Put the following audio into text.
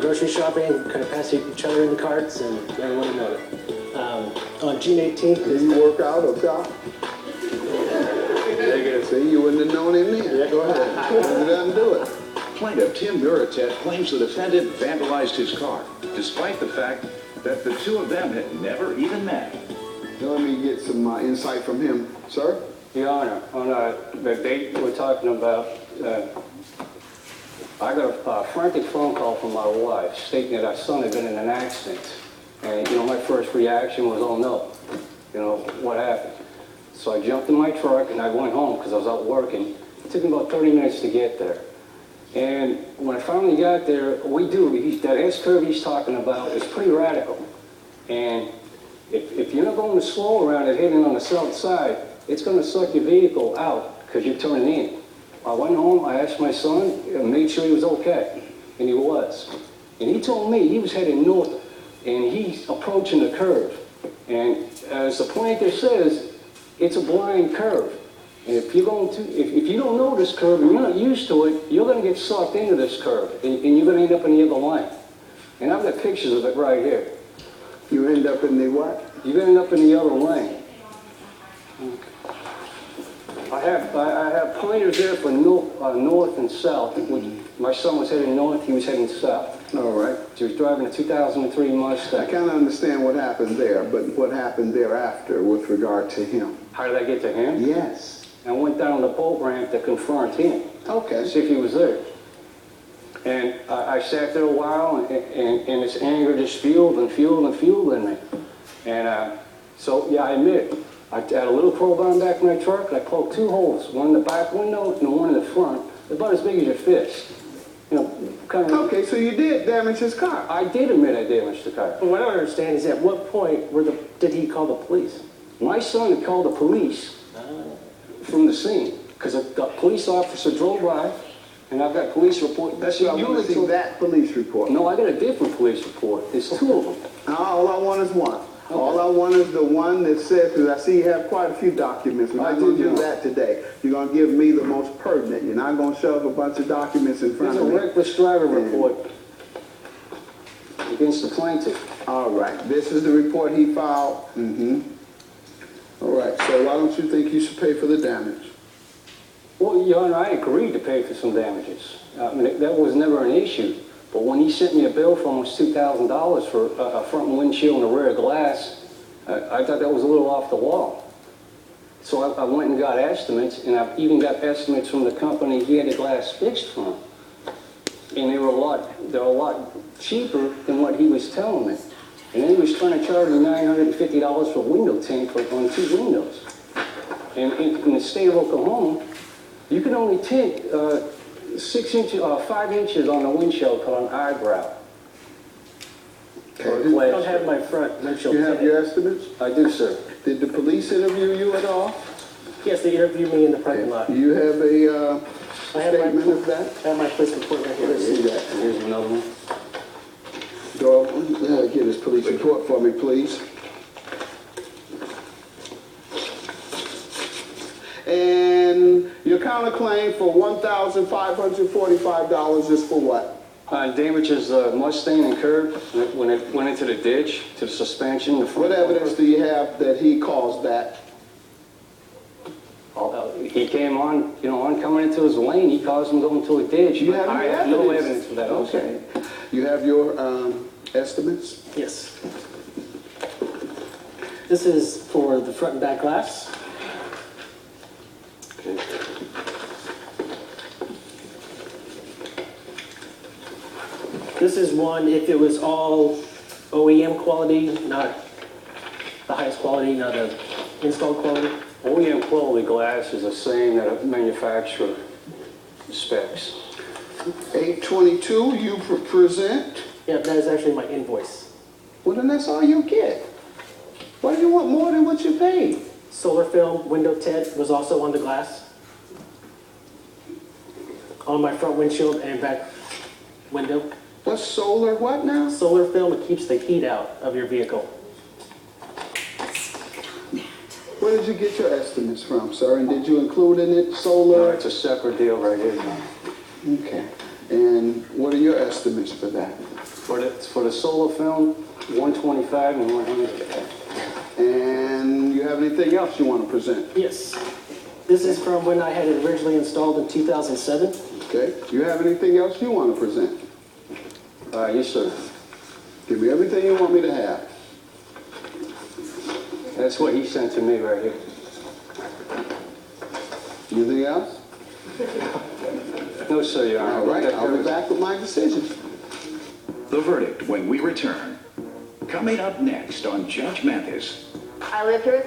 grocery shopping, kind of pass each other in the carts, and never would have known it. On June 18th, Did you work out or shop? See, you wouldn't have known him then. Yeah, go ahead. He doesn't do it. Plaintiff Tim Muratet claims the defendant vandalized his car, despite the fact that the two of them had never even met. Now, let me get some insight from him. Sir? Your Honor, on the date we're talking about, I got a frantic phone call from my wife stating that our son had been in an accident. And, my first reaction was, oh no, what happened? So I jumped in my truck and I went home because I was out working. It took me about 30 minutes to get there. And when I finally got there, that S-curve he's talking about is pretty radical. And if you're not going slow around it, heading on the south side, it's going to suck your vehicle out because you're turning in. I went home, I asked my son, and made sure he was okay, and he was. And he told me he was heading north, and he's approaching the curve. And as the plaintiff says, it's a blind curve. And if you don't know this curve and you're not used to it, you're going to get sucked into this curve, and you're going to end up in the other lane. And I've got pictures of it right here. You end up in the what? You're going to end up in the other lane. I have pointers there for north and south. When my son was heading north, he was heading south. All right. He was driving a 2003 Mustang. I kind of understand what happened there, but what happened thereafter with regard to him? How did I get to him? Yes. I went down the boat ramp to confront him. Okay. To see if he was there. And I sat there a while, and this anger just fueled in me. And so, yeah, I admit, I had a little crowbar back in my truck, and I poked two holes, one in the back window and one in the front, about as big as your fist. Okay, so you did damage his car. I did admit I damaged the car. What I don't understand is at what point did he call the police? My son had called the police from the scene, because a police officer drove by, and I've got police report. That's what I want to see, that police report. No, I got a different police report. There's two of them. All I want is one. Okay. All I want is the one that says, because I see you have quite a few documents. We're not going to do that today. You're going to give me the most pertinent. You're not going to shove a bunch of documents in front of me. There's a reckless driver report against the plaintiff. All right. This is the report he filed. All right. So why don't you think you should pay for the damage? Well, Your Honor, I agreed to pay for some damages. I mean, that was never an issue. But when he sent me a bill for almost $2,000 for a front windshield and a rear glass, I thought that was a little off the wall. So I went and got estimates, and I've even got estimates from the company he had the glass fixed from. And they're a lot cheaper than what he was telling me. And then he was trying to charge me $950 for window tint on two windows. And in the state of Oklahoma, you can only tint 5 inches on the windshield called an eyebrow. I don't have my front windshield. You have your estimates? I do, sir. Did the police interview you at all? Yes, they interviewed me in the parking lot. Do you have a I have statement of that? I have my police report right here. Here's another one. Go get his police report for me, please. And your counterclaim for $1,545 is for what? Damages the Mustang and curb when it went into the ditch, to the suspension. What evidence do you have that he caused that? He came on, coming into his lane, he caused him to go into a ditch. You have I have no evidence for that. Okay. You have your estimates? Yes. This is for the front and back glass. Okay. This is one if it was all OEM quality, not the highest quality, not the installed quality. OEM quality glass is the same that a manufacturer specs. 822 you present. Yeah, that is actually my invoice. Well, then that's all you get. Why do you want more than what you paid? Solar film window tint was also on the glass. On my front windshield and back window. What's solar what now? Solar film, it keeps the heat out of your vehicle. Where did you get your estimates from, sir? And did you include in it solar? No, it's a separate deal right here. Okay. And what are your estimates for that? For the solar film, 125 and 100. And you have anything else you want to present? Yes. This is from when I had it originally installed in 2007. Okay. You have anything else you want to present? Yes, sir. Give me everything you want me to have. That's what he sent to me right here. Anything else? No, sir, Your Honor. All right. I'll be back with my decision. The verdict when we return. Coming up next on Judge Mathis. I live here with